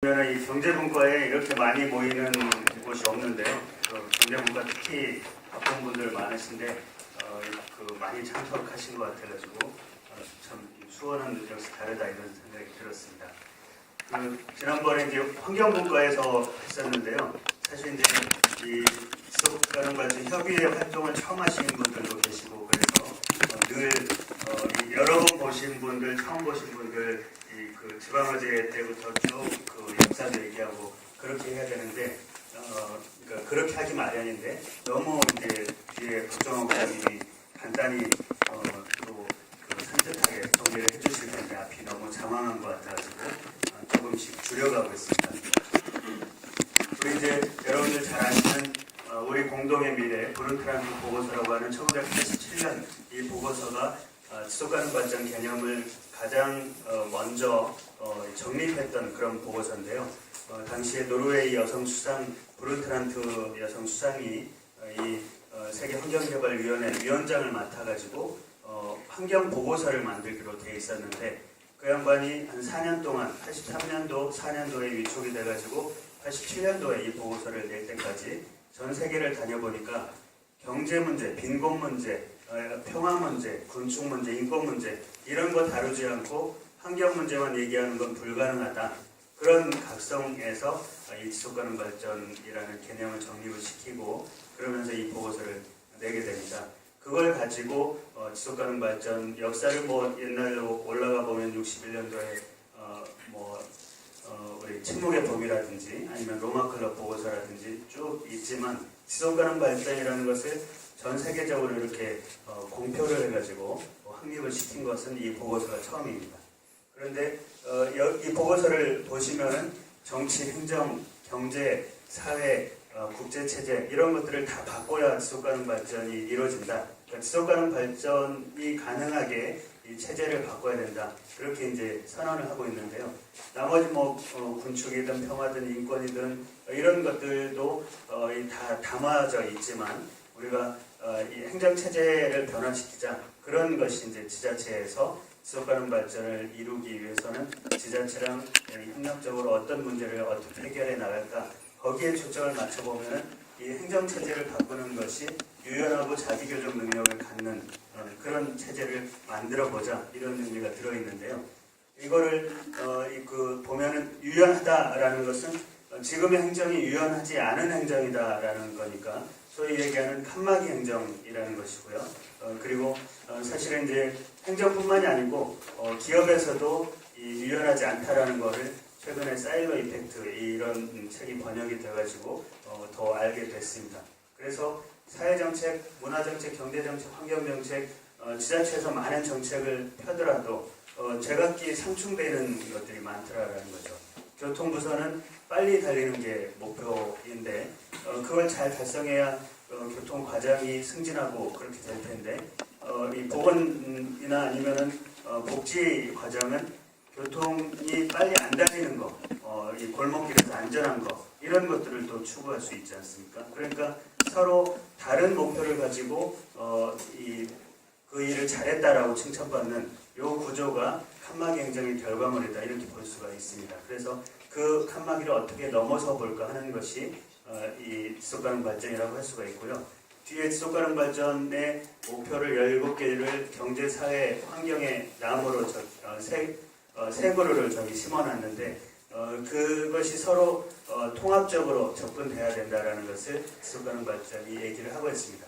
이 경제분과에 이렇게 많이 모이는 곳이 없는데요. 경제분과 특히 바쁜 분들 많으신데 많이 참석하신 것 같아가지고 참 수원은 역시 다르다 이런 생각이 들었습니다. 지난번에 이제 환경분과에서 했었는데요. 사실 이제 이 지속가능발전 협의회 활동을 처음 하시는 분들도 계시고 그래서 늘 여러 번 보신 분들, 처음 보신 분들 그 지방의제 때부터 쭉 그 역사도 얘기하고 그렇게 해야 되는데 그러니까 그렇게 하기 마련인데 너무 이제 뒤에 박정원 부장님이 간단히 또 산뜻하게 정리를 해주실 텐데 앞이 너무 장황한 것 같아가지고 조금씩 줄여가고 있습니다. 우리 이제 여러분들 잘 아시는 우리 공동의 미래 브룬트란트 보고서라고 하는 1987년 이 보고서가 지속가능발전 개념을 가장 먼저 정립했던 그런 보고서인데요. 당시에 노르웨이 여성 수상 브룬트란트 여성 수상이 이 세계 환경개발위원회 위원장을 맡아가지고 환경 보고서를 만들기로 돼 있었는데 그 양반이 한 4년 동안 83년도 4년도에 위촉이 돼가지고 87년도에 이 보고서를 낼 때까지 전 세계를 다녀보니까 경제 문제, 빈곤 문제, 평화 문제, 군축 문제, 인권 문제 이런 거 다루지 않고 환경 문제만 얘기하는 건 불가능하다. 그런 각성에서 이 지속가능 발전이라는 개념을 정립을 시키고 그러면서 이 보고서를 내게 됩니다. 그걸 가지고 지속가능 발전 역사를 옛날로 올라가 보면 61년도에 우리 침묵의 법이라든지 아니면 로마 클럽 보고서라든지 쭉 있지만 지속가능 발전이라는 것을 전 세계적으로 이렇게 공표를 해가지고 확립을 시킨 것은 이 보고서가 처음입니다. 그런데 이 보고서를 보시면은 정치, 행정, 경제, 사회, 국제체제 이런 것들을 다 바꿔야 지속가능 발전이 이루어진다. 그러니까 지속가능 발전이 가능하게 이 체제를 바꿔야 된다. 그렇게 이제 선언을 하고 있는데요. 나머지 군축이든 평화든 인권이든 이런 것들도 다 담아져 있지만 우리가 이 행정체제를 변화시키자 그런 것이 이제 지자체에서 지속가능 발전을 이루기 위해서는 지자체랑 협력적으로 어떤 문제를 어떻게 해결해 나갈까 거기에 초점을 맞춰보면 이 행정체제를 바꾸는 것이 유연하고 자기교정 능력을 갖는 그런 체제를 만들어보자 이런 의미가 들어있는데요. 이거를 보면은 유연하다라는 것은 지금의 행정이 유연하지 않은 행정이다라는 거니까 소위 얘기하는 칸막이 행정이라는 것이고요. 그리고 사실은 이제 행정뿐만이 아니고 기업에서도 유연하지 않다라는 것을 최근에 사일로 이펙트 이런 책이 번역이 돼가지고 더 알게 됐습니다. 그래서 사회정책, 문화정책, 경제정책, 환경정책, 지자체에서 많은 정책을 펴더라도 제각기 상충되는 것들이 많더라라는 거죠. 교통부서는 빨리 달리는 게 목표인데 그걸 잘 달성해야 교통 과정이 승진하고 그렇게 될 텐데 이 보건이나 아니면은 복지 과정은 교통이 빨리 안 달리는 거, 이 골목길에서 안전한 거 이런 것들을 또 추구할 수 있지 않습니까? 그러니까 서로 다른 목표를 가지고 그 일을 잘했다라고 칭찬받는 이 구조가 칸막이 행정의 결과물이다 이렇게 볼 수가 있습니다. 그래서 그 칸막이를 어떻게 넘어서 볼까 하는 것이 이 지속가능 발전이라고 할 수가 있고요. 뒤에 지속가능 발전의 목표를 17개를 경제, 사회, 환경의 나무로 세 그루를 심어놨는데 그것이 서로 통합적으로 접근돼야 된다라는 것을 지속가능 발전이 얘기를 하고 있습니다.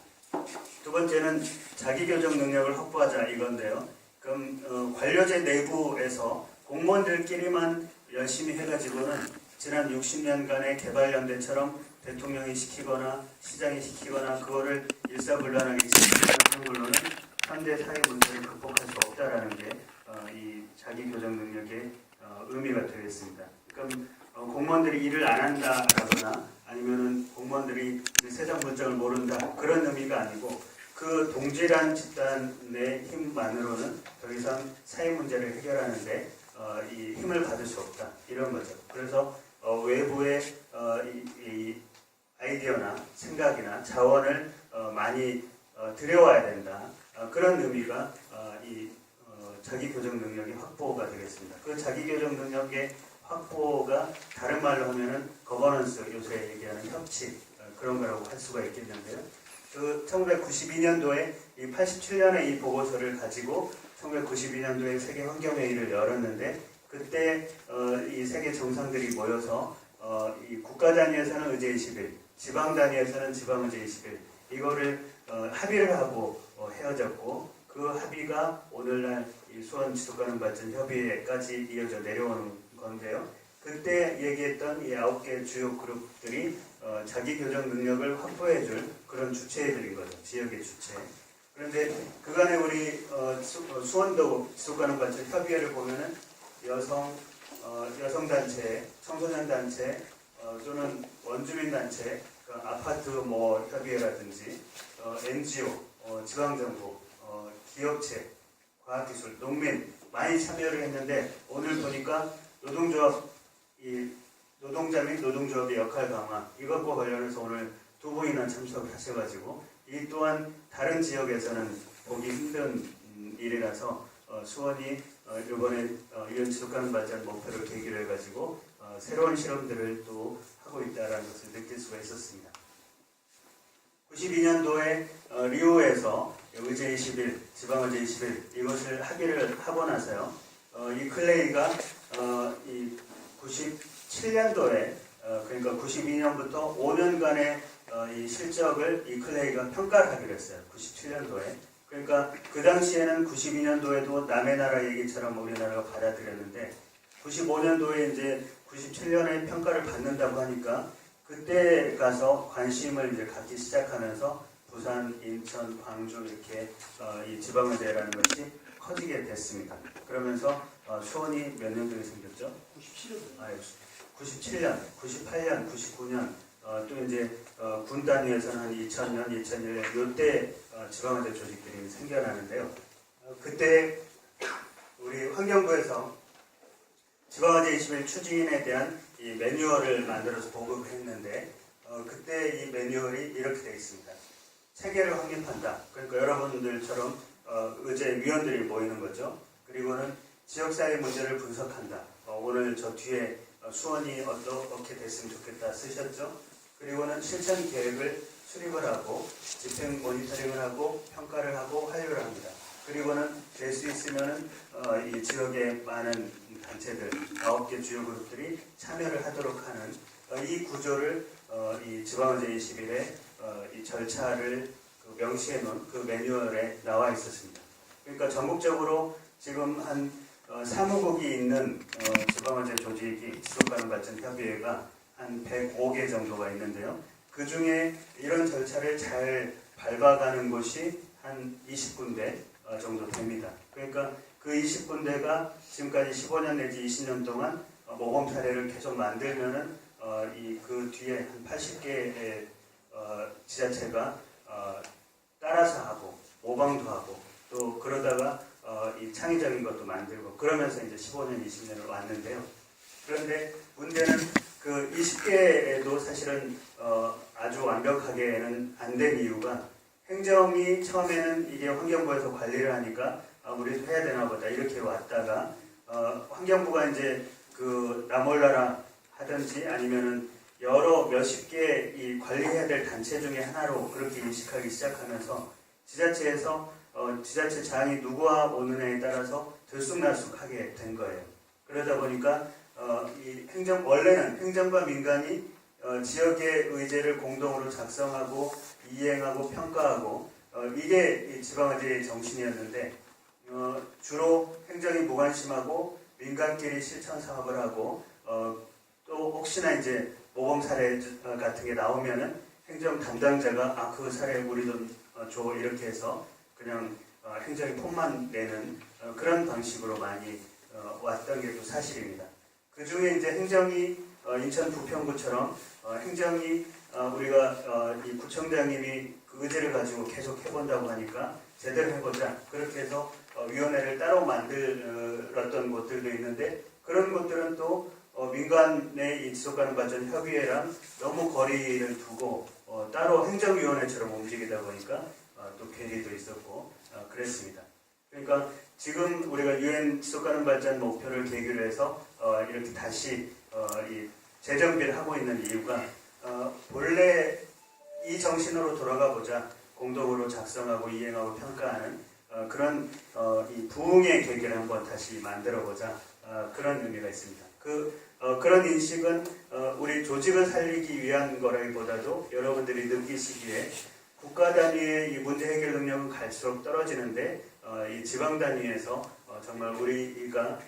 두 번째는 자기교정 능력을 확보하자 이건데요. 그럼 관료제 내부에서 공무원들끼리만 열심히 해가지고는 지난 60년간의 개발연대처럼 대통령이 시키거나 시장이 시키거나 그거를 일사불란하게 지키는 걸로는 현대 사회 문제를 극복할 수 없다라는 게 이 자기교정 능력의 의미가 되겠습니다. 그럼 공무원들이 일을 안 한다라거나 아니면은 공무원들이 세상 물정을 모른다 그런 의미가 아니고 그 동질한 집단의 힘만으로는 더 이상 사회 문제를 해결하는데 이 힘을 받을 수 없다 이런 거죠. 그래서 외부의 이 아이디어나 생각이나 자원을 많이 들여와야 된다. 그런 의미가 이 자기교정 능력의 확보가 되겠습니다. 그 자기교정 능력의 확보가 다른 말로 하면은 거버넌스, 요새 얘기하는 협치 그런 거라고 할 수가 있겠는데요. 그 1992년도에 이 87년에 이 보고서를 가지고 1992년도에 세계 환경회의를 열었는데 그때 이 세계 정상들이 모여서 이 국가 단위에서는 의제 20일, 지방 단위에서는 지방 의제 20일 이거를 합의를 하고 헤어졌고 그 합의가 오늘날 이 수원 지속가능 발전 협의회까지 이어져 내려오는 건데요. 그때 얘기했던 이 9개 주요 그룹들이 자기 교정 능력을 확보해줄 그런 주체들인 거죠. 지역의 주체. 그런데 그간에 우리 수원도 지속가능 발전 협의회를 보면은 여성단체, 청소년단체 또는 원주민단체, 아파트 협의회라든지 NGO, 지방정부, 기업체, 과학기술, 농민 많이 참여를 했는데 오늘 보니까 노동자 및 노동조합의 역할 강화 이것과 관련해서 오늘 2분이나 참석을 하셔가지고 이 또한 다른 지역에서는 보기 힘든 일이라서 수원이 이번에 이런 지속가능 발전 목표를 계기로 해가지고 새로운 실험들을 또 하고 있다는 것을 느낄 수가 있었습니다. 92년도에 리오에서 의제 20일, 지방의제 20일 이것을 합의를 하고 나서요. 이 클레이가 이 97년도에 그러니까 92년부터 5년간의 이 실적을 이 클레이가 평가를 하기로 했어요. 97년도에. 그러니까 그 당시에는 92년도에도 남의 나라 얘기처럼 우리나라가 받아들였는데 95년도에 이제 97년에 평가를 받는다고 하니까 그때 가서 관심을 이제 갖기 시작하면서 부산, 인천, 광주 이렇게 이 지방의제라는 것이 커지게 됐습니다. 그러면서 수원이 몇 년도에 생겼죠? 97년, 98년, 99년 또 이제 군 단위에서는 한 2000년, 2001년 이때 지방의제 조직들이 생겨나는데요. 그때 우리 환경부에서 지방의제 20일 추진에 대한 이 매뉴얼을 만들어서 보급을 했는데 그때 이 매뉴얼이 이렇게 되어 있습니다. 체계를 확립한다. 그러니까 여러분들처럼 의제 위원들이 모이는 거죠. 그리고는 지역사회 문제를 분석한다. 오늘 저 뒤에 수원이 어떻게 됐으면 좋겠다 쓰셨죠. 그리고는 실천 계획을 수립을 하고 집행 모니터링을 하고 평가를 하고 활용을 합니다. 그리고는 될 수 있으면 이 지역의 많은 단체들 9개 주요 그룹들이 참여를 하도록 하는 이 구조를 이 지방의제 20일에 이 절차를 명시해 놓은 그 매뉴얼에 나와 있었습니다. 그러니까 전국적으로 지금 한 사무국이 있는 지방의제 조직이 지속가능 발전 협의회가 한 105개 정도가 있는데요. 그 중에 이런 절차를 잘 밟아가는 곳이 한 20군데 정도 됩니다. 그러니까 그 20군데가 지금까지 15년 내지 20년 동안 모범 사례를 계속 만들면은 그 뒤에 한 80개의 지자체가 따라서 하고 모방도 하고 또 그러다가 이 창의적인 것도 만들고 그러면서 이제 15년, 20년을 왔는데요. 그런데 문제는 그 20개에도 사실은 아주 완벽하게는 안 된 이유가 행정이 처음에는 이게 환경부에서 관리를 하니까 우리도 해야 되나 보다 이렇게 왔다가 환경부가 이제 그 나몰라라 하든지 아니면은 여러 몇십 개 이 관리해야 될 단체 중에 하나로 그렇게 인식하기 시작하면서 지자체에서 지자체 장이 누구와 오느냐에 따라서 들쑥날쑥하게 된 거예요. 그러다 보니까 원래는 행정과 민간이 지역의 의제를 공동으로 작성하고 이행하고 평가하고 이게 이 지방의제의 정신이었는데 주로 행정이 무관심하고 민간끼리 실천 사업을 하고 또 혹시나 이제 모범 사례 같은 게 나오면은 행정 담당자가 그 사례 우리도 줘 이렇게 해서 그냥 행정이 폰만 내는 그런 방식으로 많이 왔던 게 또 사실입니다. 그 중에 이제 행정이 인천 부평구처럼 행정이 우리가 이 구청장님이 그 의제를 가지고 계속 해본다고 하니까 제대로 해보자 그렇게 해서 위원회를 따로 만들었던 곳들도 있는데 그런 곳들은 또 민간의 이 지속가능 발전 협의회랑 너무 거리를 두고 따로 행정위원회처럼 움직이다 보니까 또 괴리도 있었고 그랬습니다. 그러니까 지금 우리가 유엔 지속가능 발전 목표를 계기로 해서 이렇게 다시 이 재정비를 하고 있는 이유가 본래 이 정신으로 돌아가 보자, 공동으로 작성하고 이행하고 평가하는 그런 이 부흥의 계기를 한번 다시 만들어 보자, 그런 의미가 있습니다. 그런 인식은 우리 조직을 살리기 위한 거라기보다도 여러분들이 느끼시기에 국가 단위의 이 문제 해결 능력은 갈수록 떨어지는데 이 지방 단위에서 정말 우리가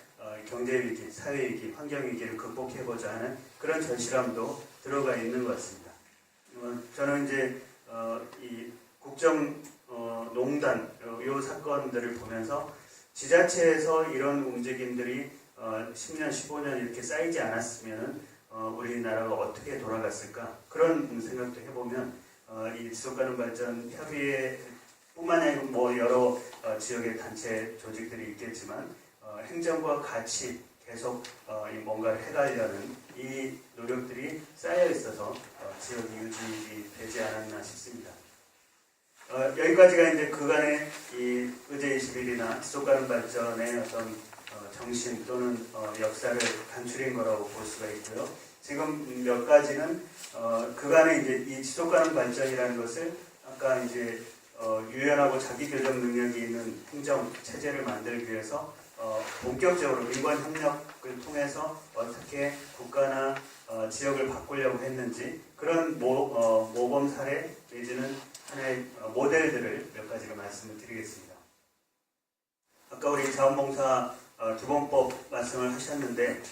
경제 위기, 사회 위기, 환경 위기를 극복해보자 하는 그런 절실함도 들어가 있는 것 같습니다. 저는 이제 이 국정농단 요 사건들을 보면서 지자체에서 이런 움직임들이 10년, 15년 이렇게 쌓이지 않았으면 우리나라가 어떻게 돌아갔을까, 그런 생각도 해보면 이 지속가능 발전 협의회 뿐만 아니라 뭐 여러 지역의 단체 조직들이 있겠지만 행정과 같이 계속 뭔가를 해가려는 이 노력들이 쌓여 있어서 지역이 유지되지 않았나 싶습니다. 여기까지가 이제 그간의 이 의제 21이나 지속가능 발전의 어떤 정신 또는 역사를 간추린 거라고 볼 수가 있고요. 지금 몇 가지는 그간의 이제 이 지속가능 발전이라는 것을 아까 이제 유연하고 자기결정 능력이 있는 행정 체제를 만들기 위해서 본격적으로 민관 협력을 통해서 어떻게 국가나 지역을 바꾸려고 했는지, 그런 모범 사례 내지는 하나의 모델들을 몇 가지로 말씀을 드리겠습니다. 아까 우리 자원봉사 기본법 말씀을 하셨는데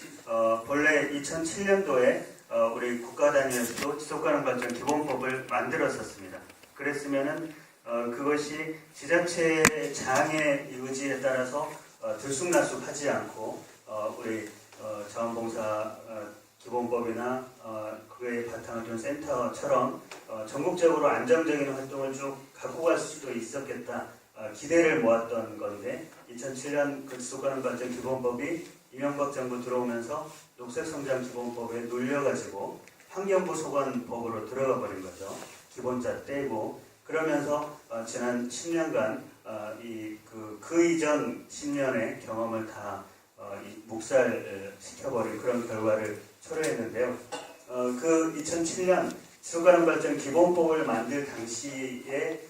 본래 2007년도에 우리 국가 단위에서도 지속가능 발전 기본법을 만들었었습니다. 그랬으면은 그것이 지자체의 장의 의지에 따라서 들쑥날쑥하지 않고 우리 자원봉사 기본법이나 그의 바탕을 둔 센터처럼 전국적으로 안정적인 활동을 쭉 갖고 갈 수도 있었겠다, 기대를 모았던 건데 2007년 그 지속가능 발전 기본법이 이명박 정부 들어오면서 녹색성장 기본법에 눌려가지고 환경부 소관법으로 들어가 버린 거죠. 기본자 떼고. 그러면서 지난 10년간 그 이전 10년의 경험을 다 묵살시켜버린 그런 결과를 초래했는데요. 그 2007년 지속가능 발전 기본법을 만들 당시에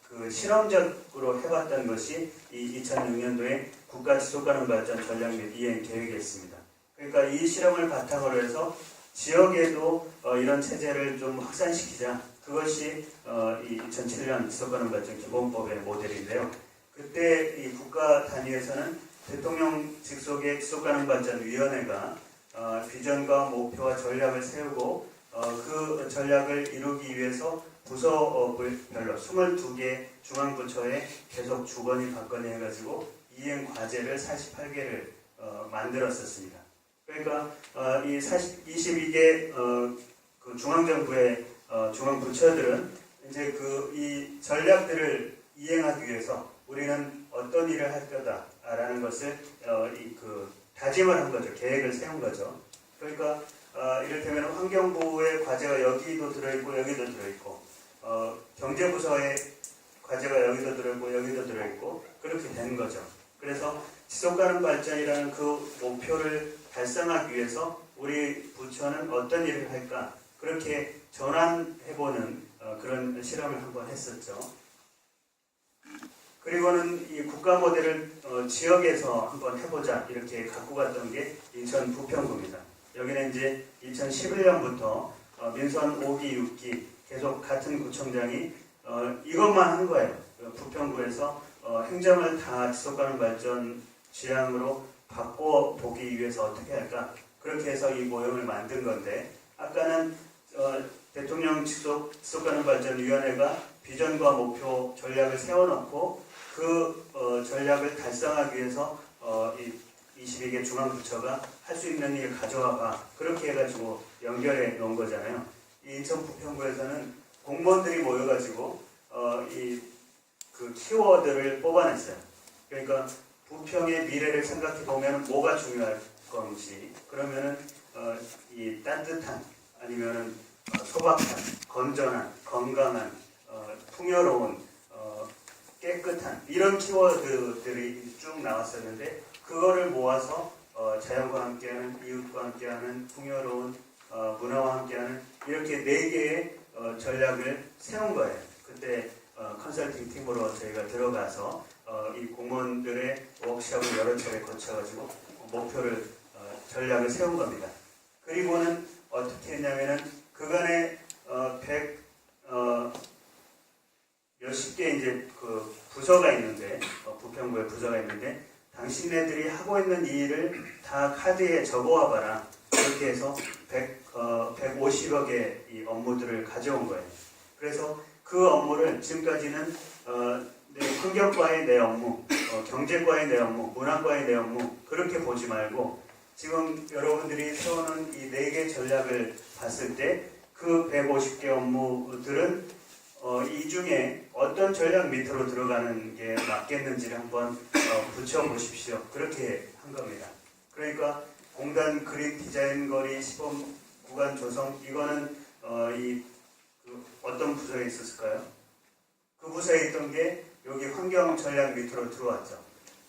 그 실험적으로 해봤던 것이 이 2006년도에 국가 지속가능 발전 전략 및 이행 계획이었습니다. 그러니까 이 실험을 바탕으로 해서 지역에도 이런 체제를 좀 확산시키자. 그것이 이 2007년 지속가능 발전 기본법의 모델인데요. 그때 이 국가 단위에서는 대통령 직속의 지속가능 발전 위원회가 비전과 목표와 전략을 세우고 그 전략을 이루기 위해서 부서별로 22개 중앙부처에 계속 주거니 받거니 해가지고 이행 과제를 48개를 만들었었습니다. 그러니까 이 22개 그 중앙정부의 중앙부처들은 이제 이 전략들을 이행하기 위해서 우리는 어떤 일을 할 거다라는 것을 다짐을 한 거죠. 계획을 세운 거죠. 그러니까 이를테면 환경부의 과제가 여기도 들어있고 여기도 들어있고 경제부서의 과제가 여기도 들어있고 여기도 들어있고 그렇게 되는 거죠. 그래서 지속가능 발전이라는 그 목표를 달성하기 위해서 우리 부처는 어떤 일을 할까, 그렇게 전환해보는 그런 실험을 한번 했었죠. 그리고는 이 국가 모델을 지역에서 한번 해보자 이렇게 갖고 갔던 게 인천 부평구입니다. 여기는 이제 2011년부터 민선 5기, 6기 계속 같은 구청장이 이것만 한 거예요. 부평구에서 행정을 다 지속가능 발전 지향으로 바꿔보기 위해서 어떻게 할까, 그렇게 해서 이 모형을 만든 건데, 아까는 대통령 지속가능 발전 위원회가 비전과 목표 전략을 세워놓고 그 전략을 달성하기 위해서 이 22개 중앙부처가 할 수 있는 일을 가져와봐, 그렇게 해가지고 연결해 놓은 거잖아요. 이 인천 부평구에서는 공무원들이 모여가지고 그 키워드를 뽑아냈어요. 그러니까 부평의 미래를 생각해 보면 뭐가 중요할 건지, 그러면은 이 따뜻한, 아니면은 소박한, 건전한, 건강한, 풍요로운, 깨끗한 이런 키워드들이 쭉 나왔었는데 그거를 모아서 자연과 함께하는, 이웃과 함께하는, 풍요로운 문화와 함께하는 이렇게 4개의 전략을 세운 거예요. 그때 컨설팅 팀으로 저희가 들어가서 이 공무원들의 워크숍을 여러 차례 거쳐가지고 목표를 전략을 세운 겁니다. 그리고는 어떻게 했냐면은 그간에 몇십 개 이제 그 부서가 있는데 부평구에 부서가 있는데 당신네들이 하고 있는 이 일을 다 카드에 적어와 봐라. 이렇게 해서 150여 개 이 업무들을 가져온 거예요. 그래서 그 업무를 지금까지는 환경과의 내 업무, 경제과의 내 업무, 문화과의 내 업무 그렇게 보지 말고 지금 여러분들이 세우는 이 4개 전략을 봤을 때 그 150개 업무들은 이 중에 어떤 전략 밑으로 들어가는 게 맞겠는지를 한번 붙여보십시오. 그렇게 한 겁니다. 그러니까 공단 그린 디자인 거리 시범 구간 조성 이거는 어떤 부서에 있었을까요? 그 부서에 있던 게 여기 환경 전략 밑으로 들어왔죠.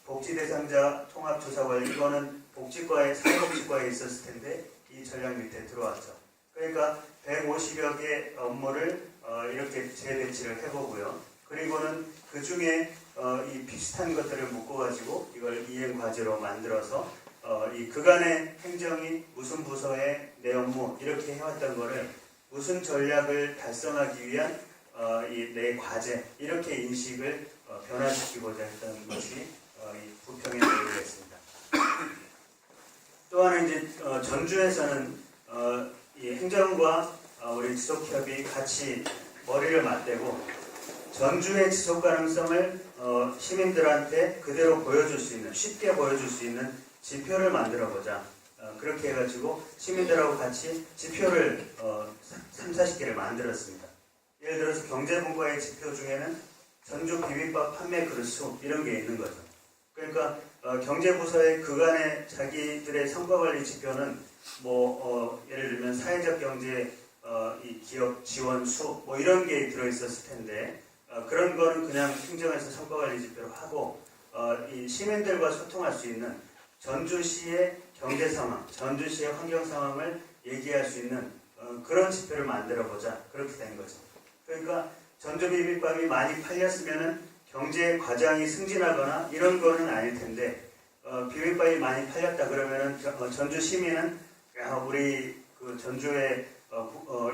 복지 대상자 통합 조사 관리 이거는 복지과에 사회복지과에 있었을 텐데 이 전략 밑에 들어왔죠. 그러니까 150여 개 업무를 이렇게 재배치를 해보고요. 그리고는 그 중에 이 비슷한 것들을 묶어가지고 이걸 이행 과제로 만들어서 이 그간의 행정이 무슨 부서의 내 업무 이렇게 해왔던 거를 무슨 전략을 달성하기 위한 이 내 과제 이렇게 인식을 변화시키고자 했던 것이 이 부평의 내용이었습니다. 또 하나 이제 전주에서는 이 행정과 우리 지속협이 같이 머리를 맞대고 전주의 지속 가능성을 시민들한테 그대로 보여줄 수 있는 쉽게 보여줄 수 있는 지표를 만들어 보자. 그렇게 해가지고 시민들하고 같이 지표를 3, 40개를 만들었습니다. 예를 들어서 경제분과의 지표 중에는 전주 비빔밥 판매 그릇 수 이런 게 있는 거죠. 그러니까 경제부서의 그간의 자기들의 성과관리 지표는 예를 들면 사회적 경제 이 기업 지원 수 이런 게 들어있었을 텐데 그런 거는 그냥 행정에서 성과관리 지표로 하고 이 시민들과 소통할 수 있는 전주시의 경제 상황, 전주시의 환경 상황을 얘기할 수 있는 그런 지표를 만들어 보자 그렇게 된 거죠. 그러니까 전주 비빔밥이 많이 팔렸으면은 경제 과장이 승진하거나 이런 거는 아닐 텐데 비빔밥이 많이 팔렸다 그러면은 전주 시민은 우리 그 전주에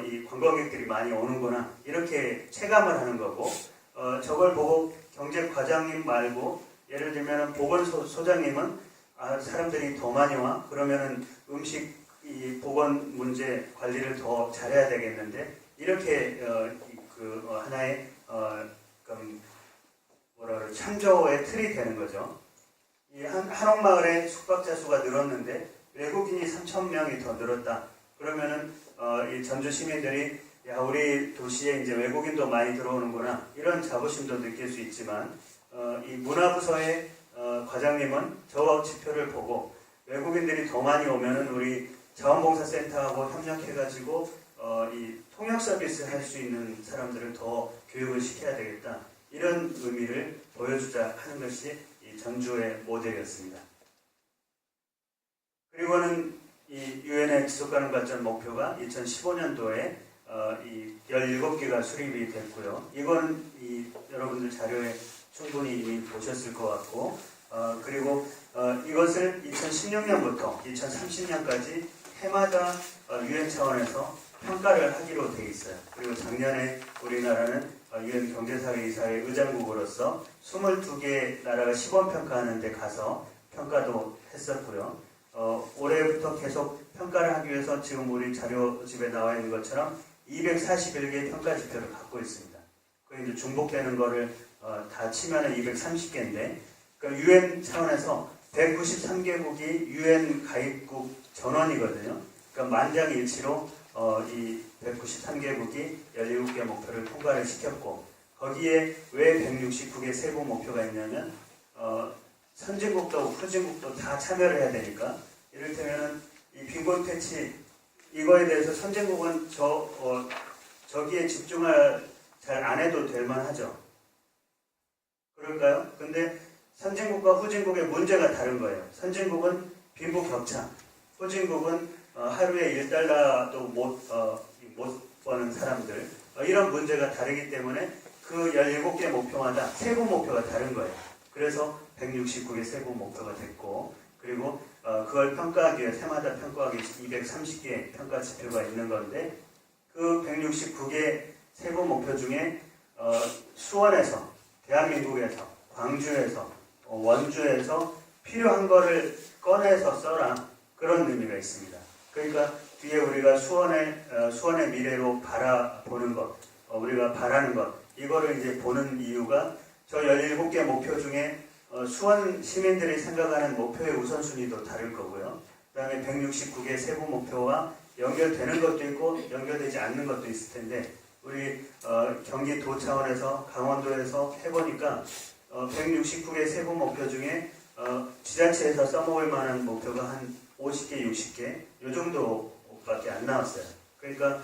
이 관광객들이 많이 오는구나 이렇게 체감을 하는 거고 저걸 보고 경제 과장님 말고 예를 들면 보건소장님은 사람들이 더 많이 와 그러면은 음식 이 보건 문제 관리를 더 잘해야 되겠는데 이렇게 하나의 참조의 틀이 되는 거죠. 이 한옥마을의 숙박자 수가 늘었는데 외국인이 3,000명이 더 늘었다. 그러면은 이 전주 시민들이 우리 도시에 이제 외국인도 많이 들어오는구나 이런 자부심도 느낄 수 있지만 이 문화부서의 과장님은 저 지표를 보고 외국인들이 더 많이 오면은 우리 자원봉사센터하고 협력해가지고 이 통역 서비스 할 수 있는 사람들을 더 교육을 시켜야 되겠다 이런 의미를 보여주자 하는 것이 이 전주의 모델이었습니다. 그리고는 이 유엔의 지속가능 발전 목표가 2015년도에 이 17개가 수립이 됐고요. 이거는 여러분들 자료에 충분히 이미 보셨을 것 같고 그리고 이것을 2016년부터 2030년까지 해마다 유엔 차원에서 평가를 하기로 돼 있어요. 그리고 작년에 우리나라는 유엔 경제사회이사의 의장국으로서 22개 나라가 시범평가하는 데 가서 평가도 했었고요. 올해부터 계속 평가를 하기 위해서 지금 우리 자료집에 나와 있는 것처럼 241개의 평가 지표를 갖고 있습니다. 그 이제 중복되는 거를 다 치면은 230개인데, 그러니까 유엔 차원에서 193개국이 유엔 가입국 전원이거든요. 그러니까 만장일치로 이 193개국이 17개 목표를 통과를 시켰고, 거기에 왜 169개 세부 목표가 있냐면 선진국도 후진국도 다 참여를 해야 되니까, 이를테면 이 빈곤 퇴치 이거에 대해서 선진국은 저기에 집중을 잘 안 해도 될 만하죠. 그럴까요? 근데 선진국과 후진국의 문제가 다른 거예요. 선진국은 빈부격차, 후진국은 하루에 1달러도 못 버는 사람들, 이런 문제가 다르기 때문에 그 17개 목표마다 세부 목표가 다른 거예요. 그래서 169개 세부 목표가 됐고, 그리고 그걸 평가하기 위해 해마다 평가하기 230개 평가 지표가 있는 건데, 그 169개 세부 목표 중에 수원에서, 대한민국에서, 광주에서, 원주에서 필요한 거를 꺼내서 써라, 그런 의미가 있습니다. 그러니까 뒤에 우리가 수원의 미래로 바라보는 것, 우리가 바라는 것, 이거를 이제 보는 이유가 저 17개 목표 중에 수원 시민들이 생각하는 목표의 우선순위도 다를 거고요. 그 다음에 169개 세부 목표와 연결되는 것도 있고 연결되지 않는 것도 있을 텐데, 우리 경기도 차원에서 강원도에서 해보니까 169개 세부 목표 중에 지자체에서 써먹을 만한 목표가 한 50개, 60개 이 정도밖에 안 나왔어요. 그러니까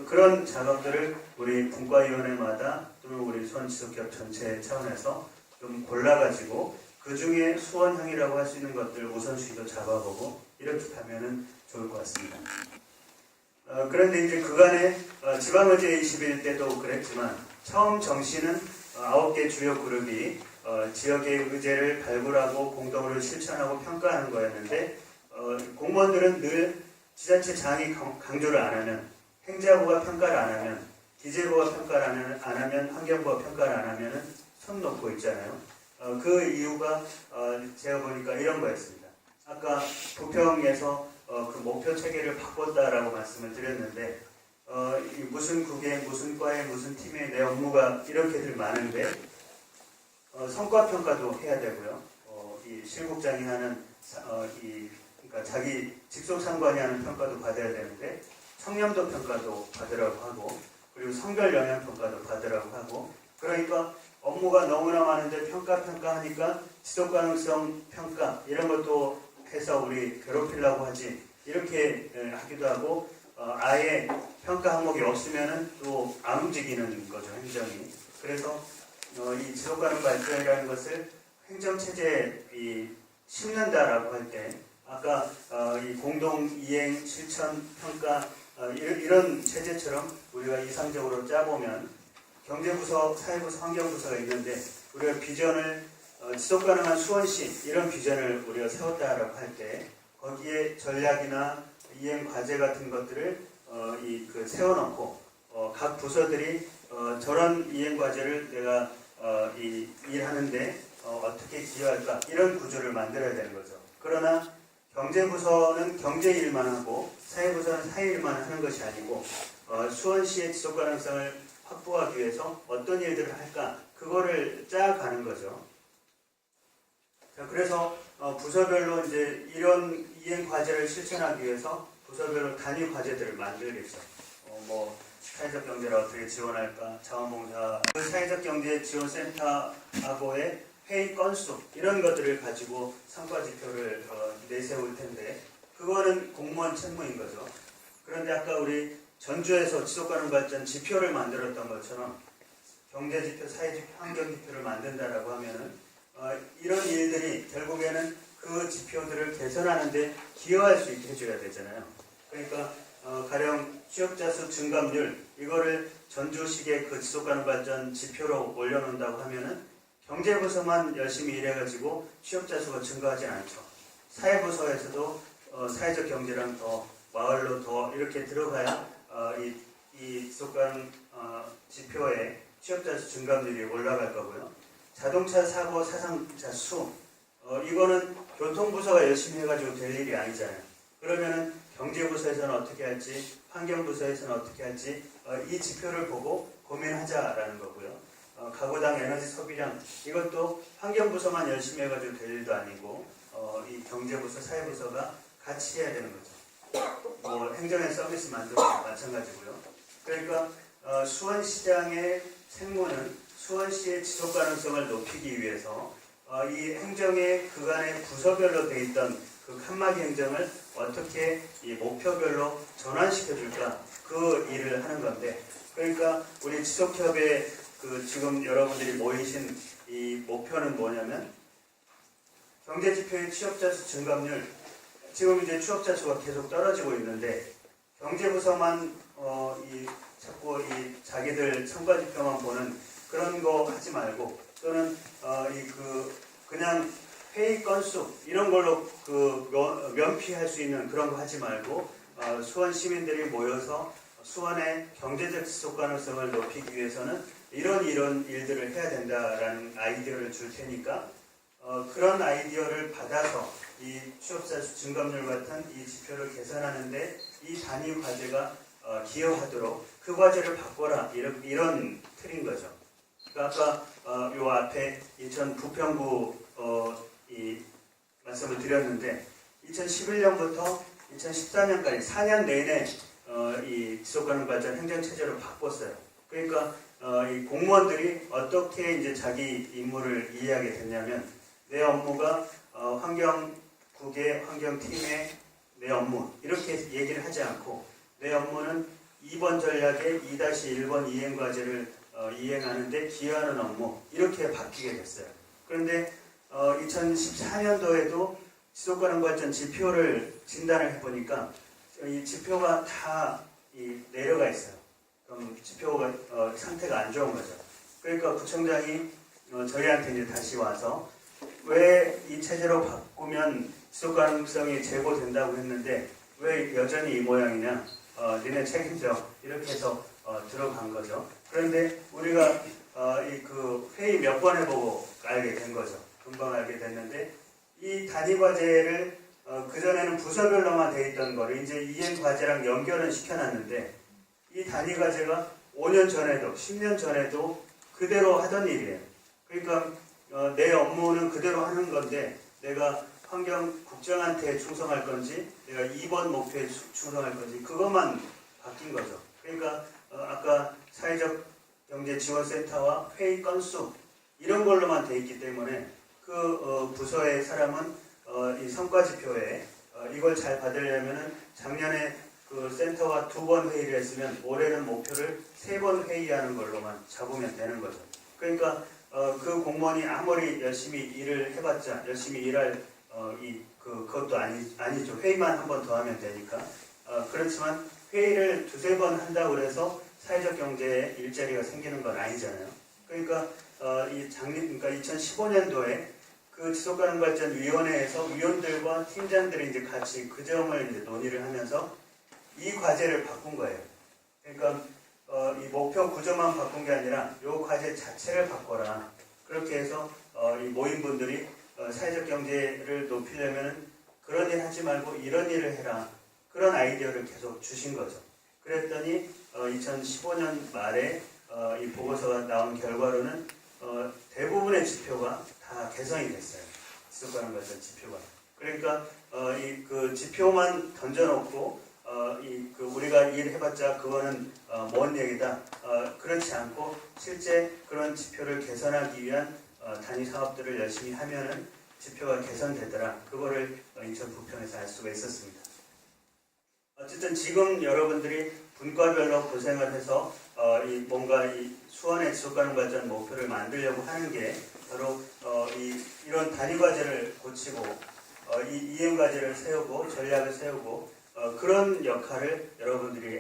그런 작업들을 우리 분과위원회마다 또는 우리 수원지속기업 전체 차원에서 좀 골라가지고 그 중에 수원형이라고 할 수 있는 것들 우선순위도 잡아보고 이렇게 하면은 좋을 것 같습니다. 그런데 이제 그간에 지방의제 21 때도 그랬지만 처음 정시는 9개 주요 그룹이 지역의 의제를 발굴하고 공동으로 실천하고 평가하는 거였는데, 공무원들은 늘 지자체장이 강조를 안 하면, 행자부가 평가를 안 하면, 기재부가 평가를 안 하면, 환경부가 평가를 안 하면은 손 놓고 있잖아요. 그 이유가 제가 보니까 이런 거였습니다. 아까 부평에서 그 목표 체계를 바꿨다라고 말씀을 드렸는데, 무슨 국에, 무슨 과에, 무슨 팀에 내 업무가 이렇게들 많은데, 성과 평가도 해야 되고요. 이 실국장이 하는 그러니까 자기 직속 상관이 하는 평가도 받아야 되는데, 청렴도 평가도 받으라고 하고, 그리고 성별 영향 평가도 받으라고 하고, 그러니까 업무가 너무나 많은데 평가하니까 지속 가능성 평가 이런 것도 해서 우리 괴롭히려고 하지, 이렇게 하기도 하고, 아예 평가 항목이 없으면은 또 안 움직이는 거죠, 행정이. 그래서 이 지속 가능 발전이라는 것을 행정체제에 심는다라고 할 때, 아까 이 공동 이행 실천 평가 이런 체제처럼 우리가 이상적으로 짜보면 경제부서, 사회부서, 환경부서가 있는데, 우리가 비전을 지속가능한 수원시 이런 비전을 우리가 세웠다라고 할 때 거기에 전략이나 이행 과제 같은 것들을 세워놓고 각 부서들이 저런 이행 과제를 내가 일하는데 어떻게 기여할까, 이런 구조를 만들어야 되는 거죠. 그러나 경제부서는 경제 일만 하고 사회부서는 사회 일만 하는 것이 아니고 수원시의 지속 가능성을 확보하기 위해서 어떤 일들을 할까, 그거를 짜가는 거죠. 자, 그래서 부서별로 이제 이런 이행 과제를 실천하기 위해서 부서별로 단위 과제들을 만들겠죠. 사회적 경제를 어떻게 지원할까, 자원봉사, 그 사회적 경제 지원센터하고의 회의 건수 이런 것들을 가지고 성과 지표를 내세울 텐데, 그거는 공무원 책무인 거죠. 그런데 아까 우리 전주에서 지속가능 발전 지표를 만들었던 것처럼 경제지표, 사회지표, 환경지표를 만든다라고 하면은 이런 일들이 결국에는 그 지표들을 개선하는 데 기여할 수 있게 해줘야 되잖아요. 그러니까 가령 취업자 수 증감률, 이거를 전주식의 그 지속가능 발전 지표로 올려놓는다고 하면은 경제부서만 열심히 일해가지고 취업자 수가 증가하지 않죠. 사회부서에서도 사회적 경제랑 더 마을로 더 이렇게 들어가야 이 지속가능 지표에 취업자 수 증감률이 올라갈 거고요. 자동차 사고 사상자 수, 이거는 교통부서가 열심히 해가지고 될 일이 아니잖아요. 그러면은 경제부서에서는 어떻게 할지, 환경부서에서는 어떻게 할지 이 지표를 보고 고민하자라는 거고요. 가구당 에너지 소비량, 이것도 환경부서만 열심히 해가지고 될 일도 아니고 이 경제부서, 사회부서가 같이 해야 되는 거죠. 행정의 서비스 만들고 마찬가지고요. 그러니까 수원시장의 책무는 수원시의 지속 가능성을 높이기 위해서 이 행정의 그간의 부서별로 돼 있던 그 칸막이 행정을 어떻게 이 목표별로 전환시켜줄까, 그 일을 하는 건데, 그러니까 우리 지속협의 지금 여러분들이 모이신 이 목표는 뭐냐면 경제지표의 취업자 수 증감률, 지금 이제 취업자 수가 계속 떨어지고 있는데 경제부서만 자꾸 이 자기들 성과지표만 보는 그런 거 하지 말고, 또는 그냥 회의 건수 이런 걸로 면피할 수 있는 그런 거 하지 말고, 수원 시민들이 모여서 수원의 경제적 지속 가능성을 높이기 위해서는 이런 일들을 해야 된다라는 아이디어를 줄 테니까, 그런 아이디어를 받아서 이 취업자 수 증감률 같은 이 지표를 개선하는데 이 단위 과제가 기여하도록 그 과제를 바꿔라, 이런 틀인 거죠. 그러니까 아까 요 앞에 인천 부평구 이 말씀을 드렸는데 2011년부터 2014년까지 4년 내내 이 지속가능 발전 행정체제로 바꿨어요. 그러니까 이 공무원들이 어떻게 이제 자기 임무를 이해하게 됐냐면, 내 업무가 환경국의 환경팀의 내 업무 이렇게 얘기를 하지 않고, 내 업무는 2번 전략의 2-1번 이행과제를 이행하는데 기여하는 업무, 이렇게 바뀌게 됐어요. 그런데 2014년도에도 지속가능발전 지표를 진단을 해보니까 이 지표가 다 내려가 있어요. 그럼 지표가 상태가 안 좋은 거죠. 그러니까 구청장이 저희한테 이제 다시 와서 왜 이 체제로 바꾸면 지속가능성이 제고된다고 했는데 왜 여전히 이 모양이냐, 니네 책임져, 이렇게 해서 들어간 거죠. 그런데 우리가 그 회의 몇 번 해보고 알게 된 거죠. 금방 알게 됐는데, 이 단위과제를 그전에는 부서별로만 돼 있던 거를 이제 이행과제랑 연결은 시켜놨는데, 이 단위과제가 5년 전에도 10년 전에도 그대로 하던 일이에요. 그러니까 내 업무는 그대로 하는 건데, 내가 환경국장한테 충성할 건지 내가 2번 목표에 충성할 건지 그것만 바뀐 거죠. 그러니까 아까 사회적 경제지원센터와 회의 건수 이런 걸로만 돼 있기 때문에 그 부서의 사람은 이 성과지표에 이걸 잘 받으려면은 작년에 그 센터와 2번 회의를 했으면 올해는 목표를 3번 회의하는 걸로만 잡으면 되는 거죠. 그러니까 그 공무원이 아무리 열심히 일을 해봤자 열심히 일할 그것도 아니죠. 회의만 한 번 더 하면 되니까. 그렇지만 회의를 2-3번 한다고 해서 사회적 경제에 일자리가 생기는 건 아니잖아요. 그러니까 그러니까 2015년도에 그 지속가능발전위원회에서 위원들과 팀장들이 이제 같이 그 점을 이제 논의를 하면서 이 과제를 바꾼 거예요. 그러니까 이 목표 구조만 바꾼 게 아니라 이 과제 자체를 바꿔라. 그렇게 해서 이 모임분들이 사회적 경제를 높이려면 그런 일 하지 말고 이런 일을 해라. 그런 아이디어를 계속 주신 거죠. 그랬더니 2015년 말에 이 보고서가 나온 결과로는 대부분의 지표가 다 개선이 됐어요. 지속가능발전 지표가. 그러니까 그 지표만 던져놓고 우리가 일해봤자 그거는 먼 얘기다. 그렇지 않고 실제 그런 지표를 개선하기 위한 단위 사업들을 열심히 하면은 지표가 개선되더라. 그거를 인천 부평에서 알 수가 있었습니다. 어쨌든 지금 여러분들이 분과별로 고생을 해서 뭔가 이 수원의 지속가능발전 목표를 만들려고 하는 게 바로 이런 단위과제를 고치고 이행과제를 세우고 전략을 세우고 그런 역할을 여러분들이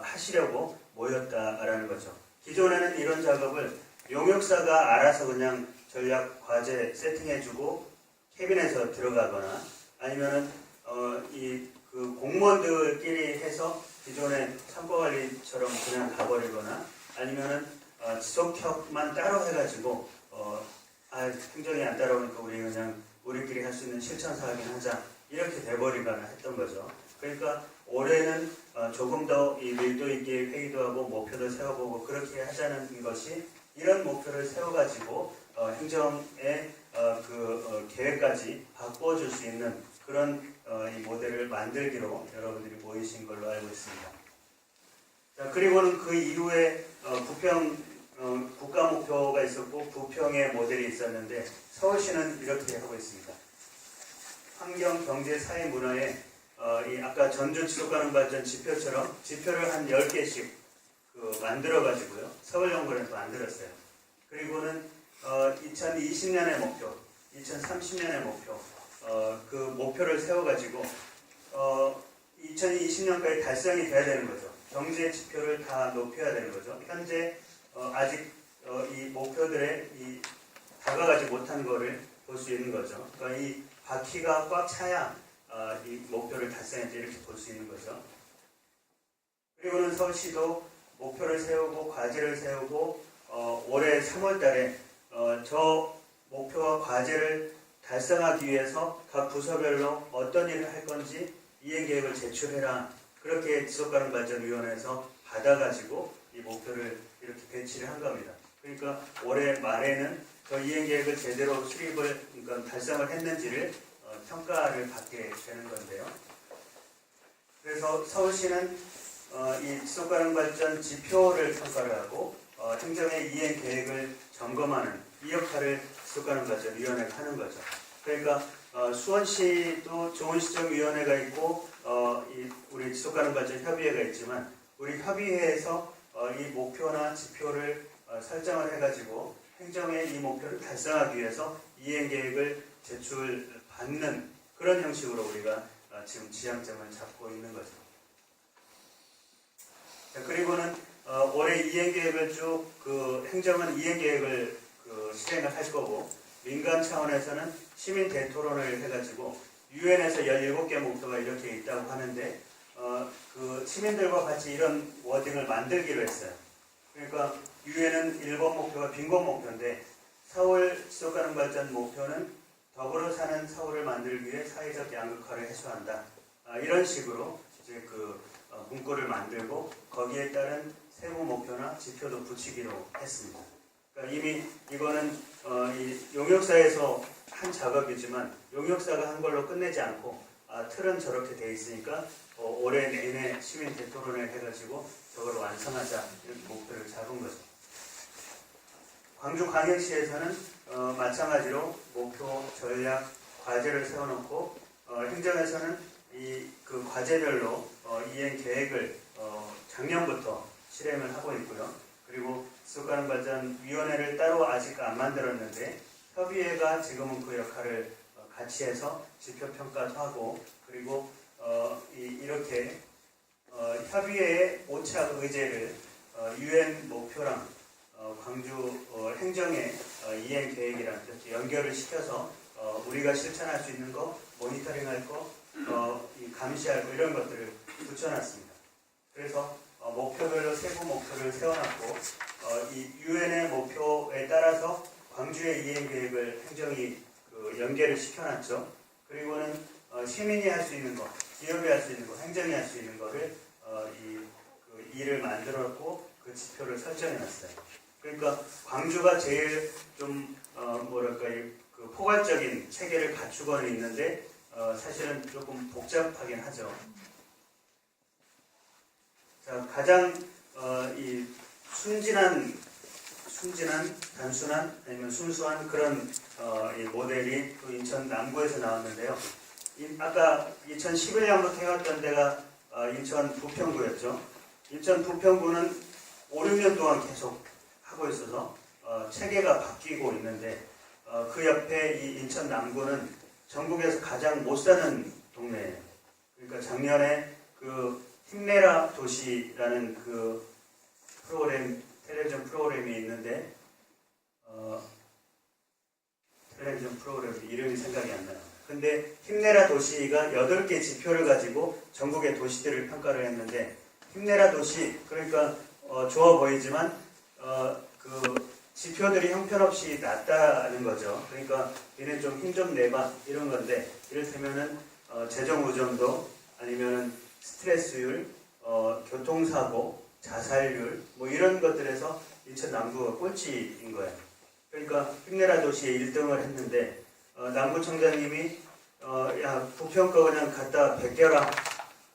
하시려고 모였다라는 거죠. 기존에는 이런 작업을 용역사가 알아서 그냥 전략 과제 세팅해주고 캐빈에서 들어가거나 아니면은 그 공무원들끼리 해서 기존의 참고관리처럼 그냥 가버리거나 아니면은 지속협만 따로 해가지고 행정이 안 따라오니까 우리 그냥 우리끼리 할 수 있는 실천 사업이나 하자 이렇게 돼버리거나 했던 거죠. 그러니까 올해는 조금 더 이 밀도 있게 회의도 하고 목표도 세워보고 그렇게 하자는 것이 이런 목표를 세워가지고 행정의 계획까지 바꿔줄 수 있는 그런 이 모델을 만들기로 여러분들이 모이신 걸로 알고 있습니다. 자, 그리고는 그 이후에 부평 국가 목표가 있었고 부평의 모델이 있었는데 서울시는 이렇게 하고 있습니다. 환경, 경제, 사회, 문화에 아까 전주 지속가능발전 지표처럼 지표를 한 10개씩 만들어가지고요. 서울연구원에서 만들었어요. 그리고는 2020년의 목표, 2030년의 목표, 그 목표를 세워가지고 2020년까지 달성이 돼야 되는 거죠. 경제 지표를 다 높여야 되는 거죠. 현재 아직 이 목표들에 다가가지 못한 거를 볼 수 있는 거죠. 그러니까 이 바퀴가 꽉 차야 이 목표를 달성했지 이렇게 볼 수 있는 거죠. 그리고는 서울시도 목표를 세우고 과제를 세우고 올해 3월달에 저 목표와 과제를 달성하기 위해서 각 부서별로 어떤 일을 할 건지 이행계획을 제출해라. 그렇게 지속가능발전위원회에서 받아가지고 이 목표를 이렇게 배치를 한 겁니다. 그러니까 올해 말에는 저 이행계획을 제대로 수립을, 그러니까 달성을 했는지를 평가를 받게 되는 건데요. 그래서 서울시는 이 지속가능발전 지표를 평가를 하고 행정의 이행계획을 점검하는 이 역할을 지속가능발전위원회가 하는 거죠. 그러니까 수원시도 좋은시정위원회가 있고 우리 지속가능발전협의회가 있지만 우리 협의회에서 이 목표나 지표를 설정을 해가지고 행정의 이 목표를 달성하기 위해서 이행계획을 제출받는 그런 형식으로 우리가 지금 지향점을 잡고 있는 거죠. 그리고는 올해 이행계획을 쭉 행정은 이행계획을 실행을 할 거고 민간 차원에서는 시민 대토론을 해가지고 유엔에서 17개 목표가 이렇게 있다고 하는데 그 시민들과 같이 이런 워딩을 만들기로 했어요. 그러니까 유엔은 1번 목표가 빈곤 목표인데 서울 지속가능발전 목표는 더불어 사는 서울을 만들기 위해 사회적 양극화를 해소한다. 이런 식으로 이제 문구를 만들고 거기에 따른 세부 목표나 지표도 붙이기로 했습니다. 그러니까 이미 이거는 이 용역사에서 한 작업이지만 용역사가 한 걸로 끝내지 않고 틀은 저렇게 돼 있으니까 올해 내내 시민 대토론을 해가지고 저걸 완성하자 이렇게 목표를 잡은 거죠. 광주광역시에서는 마찬가지로 목표, 전략, 과제를 세워놓고 행정에서는 그 과제별로 이행 계획을 작년부터 실행을 하고 있고요. 그리고 지속가능발전위원회를 따로 아직 안 만들었는데 협의회가 지금은 그 역할을 같이 해서 지표 평가도 하고 그리고 이렇게 협의회의 오차 의제를 유엔 목표랑 광주 행정의 이행 계획이랑 이렇게 연결을 시켜서 우리가 실천할 수 있는 거, 모니터링할 거, 감시할 거 이런 것들을 붙여놨습니다. 그래서 목표별로 세부 목표를 세워놨고 이 유엔의 목표에 따라서 광주의 이행 계획을 행정이 연계를 시켜놨죠. 그리고는 시민이 할 수 있는 거, 기업이 할 수 있는 거, 행정이 할 수 있는 거를 일을 만들었고 그 지표를 설정해놨어요. 그러니까 광주가 제일 좀 포괄적인 체계를 갖추고는 있는데 사실은 조금 복잡하긴 하죠. 자, 가장 이 순진한, 단순한 아니면 순수한 그런 이 모델이 또 인천 남구에서 나왔는데요. 아까 2011년부터 해왔던 데가 인천 부평구였죠. 인천 부평구는 5, 6년 동안 계속 하고 있어서 체계가 바뀌고 있는데 그 옆에 이 인천 남구는 전국에서 가장 못 사는 동네예요. 그러니까 작년에 힘내라 도시라는 텔레비전 프로그램이 있는데 텔레비전 프로그램 이름이 생각이 안 나요. 근데 힘내라 도시가 8개 지표를 가지고 전국의 도시들을 평가를 했는데 힘내라 도시 그러니까 좋아 보이지만 지표들이 형편없이 낮다는 거죠. 그러니까 얘네 좀 힘 좀 내봐 이런 건데 이를테면은 재정 의존도 아니면은 스트레스율, 교통사고, 자살률 뭐 이런 것들에서 인천 남구가 꼴찌인 거예요. 그러니까 힘내라 도시에 1등을 했는데 남구청장님이 야 부평 거 그냥 갖다 베껴라.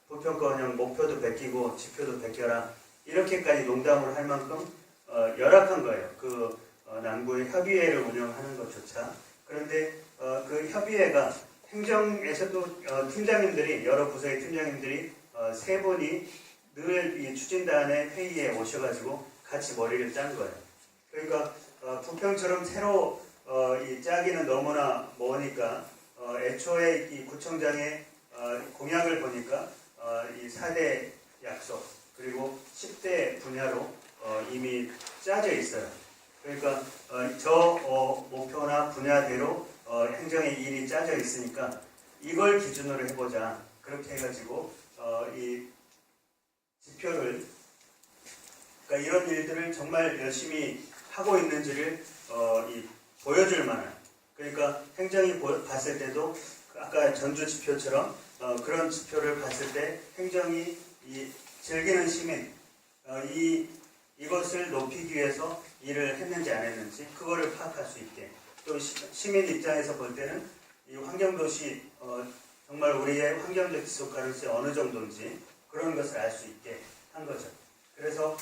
부평 거 그냥 목표도 베끼고 지표도 베껴라. 이렇게까지 농담을 할 만큼 열악한 거예요. 남구의 협의회를 운영하는 것조차. 그런데 그 협의회가 행정에서도 팀장님들이 여러 부서의 팀장님들이 세 분이 늘 이 추진단의 회의에 오셔가지고 같이 머리를 짠 거예요. 그러니까 부평처럼 새로 이 짜기는 너무나 머니까 애초에 이 구청장의 공약을 보니까 이 4대 약속 그리고 10대 분야로 이미 짜져 있어요. 그러니까 저 목표나 분야대로 행정의 일이 짜져 있으니까 이걸 기준으로 해보자. 그렇게 해가지고 이 지표를 그러니까 이런 일들을 정말 열심히 하고 있는지를 보여줄 만한 그러니까 행정이 봤을 때도 아까 전주 지표처럼 그런 지표를 봤을 때 행정이 이 즐기는 시민 이것을 높이기 위해서 일을 했는지 안 했는지 그거를 파악할 수 있게 또 시민 입장에서 볼 때는 이 환경도시 정말 우리의 환경적 지속 가능성이 어느 정도인지 그런 것을 알 수 있게 한 거죠. 그래서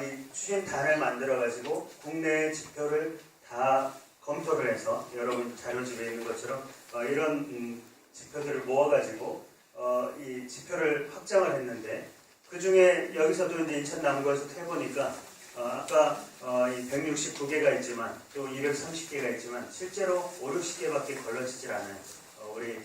이 추진단을 만들어 가지고 국내의 지표를 다 검토를 해서 여러분 자료집에 있는 것처럼 이런 지표들을 모아 가지고 이 지표를 확정을 했는데 그 중에 여기서도 이제 인천 남구에서 해보니까 아까 이 169개가 있지만 또 230개가 있지만 실제로 5, 60개밖에 걸러지질 않아요. 우리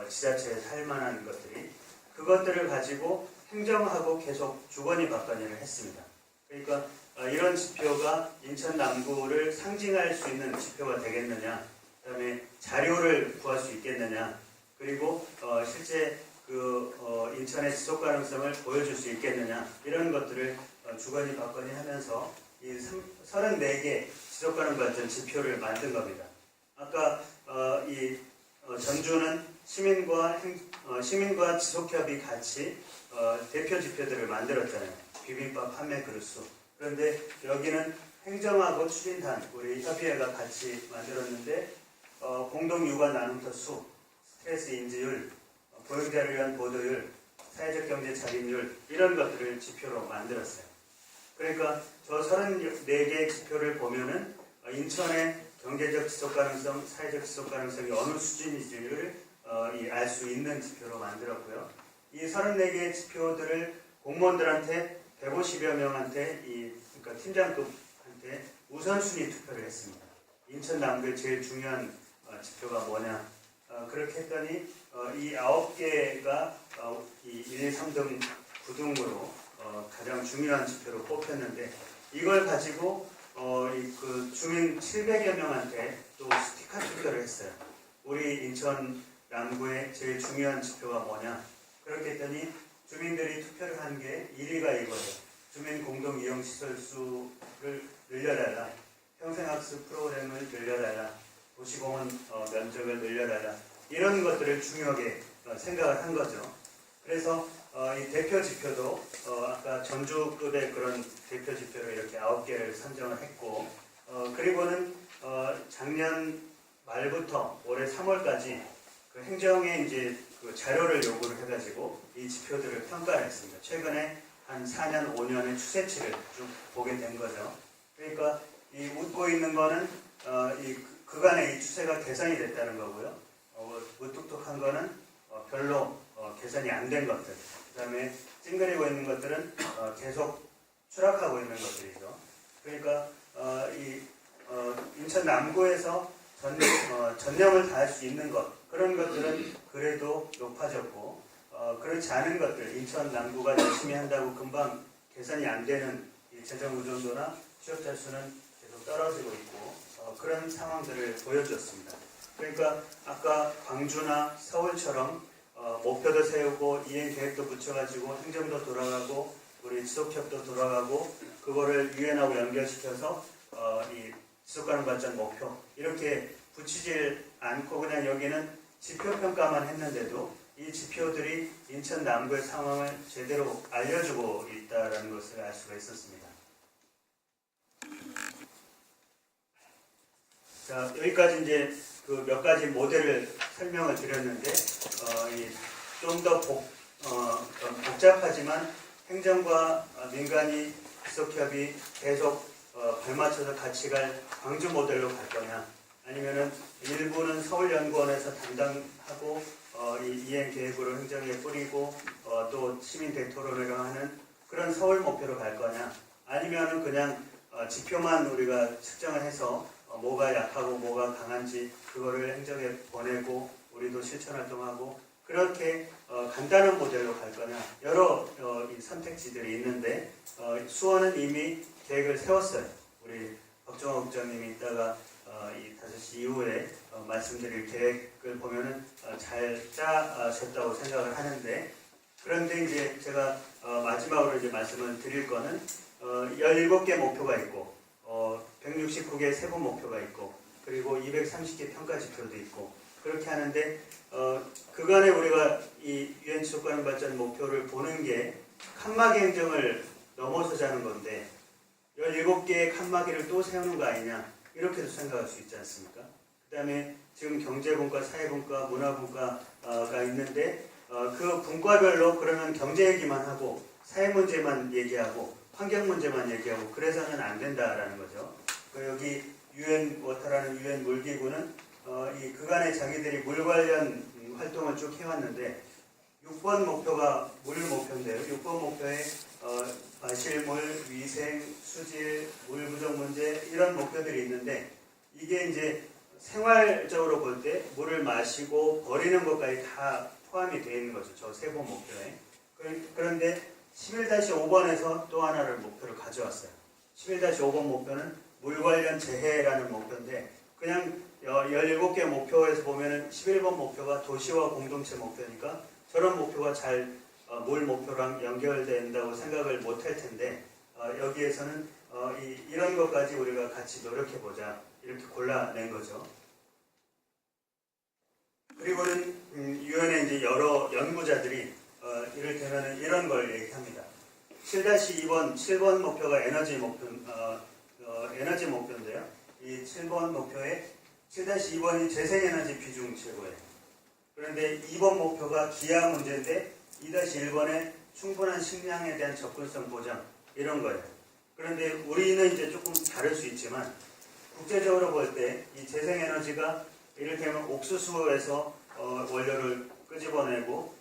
지자체에서 할 만한 것들이 그것들을 가지고 행정하고 계속 주거니 받거니를 했습니다. 그러니까 이런 지표가 인천 남구를 상징할 수 있는 지표가 되겠느냐, 그 다음에 자료를 구할 수 있겠느냐, 그리고 실제 인천의 지속 가능성을 보여줄 수 있겠느냐 이런 것들을 주거니 받거니 하면서 이 34개 지속 가능 발전 지표를 만든 겁니다. 아까 전주는 시민과 지속협이 같이 대표 지표들을 만들었잖아요. 비빔밥 판매 그릇수. 그런데 여기는 행정하고 추진단 우리 협의회가 같이 만들었는데 공동 육아 나눔터 수, 스트레스 인지율, 고용자를 위한 보도율, 사회적 경제 자립률 이런 것들을 지표로 만들었어요. 그러니까 저 34개의 지표를 보면은 인천의 경제적 지속 가능성, 사회적 지속 가능성이 어느 수준인지를 알 수 있는 지표로 만들었고요. 이 34개의 지표들을 공무원들한테 150여 명한테 그러니까 팀장급한테 우선순위 투표를 했습니다. 인천 남구의 제일 중요한 지표가 뭐냐? 그렇게 했더니 이 9개가 이 1, 2, 3등, 9등으로 가장 중요한 지표로 뽑혔는데 이걸 가지고 그 주민 700여 명한테 또 스티커 투표를 했어요. 우리 인천 남구의 제일 중요한 지표가 뭐냐? 그렇게 했더니 주민들이 투표를 한 게 1위가 이거예요. 주민 공동 이용 시설 수를 늘려달라. 평생학습 프로그램을 늘려달라. 도시공원 면적을 늘려달라. 이런 것들을 중요하게 생각을 한 거죠. 그래서 이 대표 지표도 아까 전주급의 그런 대표 지표를 이렇게 9개를 선정을 했고 그리고는 작년 말부터 올해 3월까지 그 행정에 이제 그 자료를 요구를 해가지고 이 지표들을 평가를 했습니다. 최근에 한 4년, 5년의 추세치를 쭉 보게 된 거죠. 그러니까 이 웃고 있는 거는 이 그간의 이 추세가 개선이 됐다는 거고요. 무뚝뚝한 거는 별로 개선이 안 된 것들. 그 다음에 찡그리고 있는 것들은 계속 추락하고 있는 것들이죠. 그러니까 인천 남구에서 전념을 다할 수 있는 것 그런 것들은 그래도 높아졌고 그렇지 않은 것들 인천 남구가 열심히 한다고 금방 개선이 안 되는 이 재정 의존도나 취업자 수는 계속 떨어지고 있고 그런 상황들을 보여줬습니다. 그러니까 아까 광주나 서울처럼 목표도 세우고 이행 계획도 붙여가지고 행정도 돌아가고 우리 지속협도 돌아가고 그거를 유엔하고 연결시켜서 이 지속가능 발전 목표 이렇게 붙이질 않고 그냥 여기는 지표 평가만 했는데도 이 지표들이 인천 남구의 상황을 제대로 알려주고 있다는 것을 알 수가 있었습니다. 자, 여기까지 이제 그 몇 가지 모델을 설명을 드렸는데 좀 더 복잡하지만 행정과 민간이 지속협이 계속 발맞춰서 같이 갈 광주 모델로 갈 거냐 아니면은 일부는 서울연구원에서 담당하고 이 이행 계획으로 행정에 뿌리고 또 시민 대토론을 하는 그런 서울 목표로 갈 거냐 아니면은 그냥 지표만 우리가 측정을 해서 뭐가 약하고 뭐가 강한지 그거를 행정에 보내고 우리도 실천 활동하고 그렇게 간단한 모델로 갈 거냐 여러 이 선택지들이 있는데 수원은 이미 계획을 세웠어요. 우리 박종화 국장님이 이따가 이 5시 이후에 말씀드릴 계획을 보면은 잘 짜셨다고 생각을 하는데 그런데 이제 제가 마지막으로 이제 말씀을 드릴 거는 17개 목표가 있고 169개 세부 목표가 있고 그리고 230개 평가 지표도 있고 그렇게 하는데 그간에 우리가 이 유엔 지속가능 발전 목표를 보는 게 칸막이 행정을 넘어서자는 건데 17개의 칸막이를 또 세우는 거 아니냐 이렇게도 생각할 수 있지 않습니까? 그 다음에 지금 경제분과, 사회분과, 문화분과가 있는데 그 분과별로 그러면 경제 얘기만 하고 사회 문제만 얘기하고 환경 문제만 얘기하고 그래서는 안 된다라는 거죠. 여기 유엔 워터라는 유엔 물기구는 이 그간에 자기들이 물 관련 활동을 쭉 해왔는데 6번 목표가 물 목표인데요. 6번 목표에 마실물, 위생, 수질, 물 부족 문제 이런 목표들이 있는데 이게 이제 생활적으로 볼 때 물을 마시고 버리는 것까지 다 포함이 되어 있는 거죠. 저 세 번 목표에. 그런데 11-5번에서 또 하나를 목표를 가져왔어요. 11-5번 목표는 물 관련 재해라는 목표인데 그냥 17개 목표에서 보면은 11번 목표가 도시와 공동체 목표니까 저런 목표가 잘 물 목표랑 연결된다고 생각을 못 할 텐데 여기에서는 이런 것까지 우리가 같이 노력해보자 이렇게 골라낸 거죠. 그리고는 유엔의 이제 여러 연구자들이 이를테면 이런 걸 얘기합니다. 7-2번, 7번 목표가 에너지 목표인데요. 이 7번 목표에 7-2번이 재생에너지 비중 최고예요. 그런데 2번 목표가 기아 문제인데 2-1번에 충분한 식량에 대한 접근성 보장 이런 거예요. 그런데 우리는 이제 조금 다를 수 있지만 국제적으로 볼 때 이 재생에너지가 이를테면 옥수수에서 원료를 끄집어내고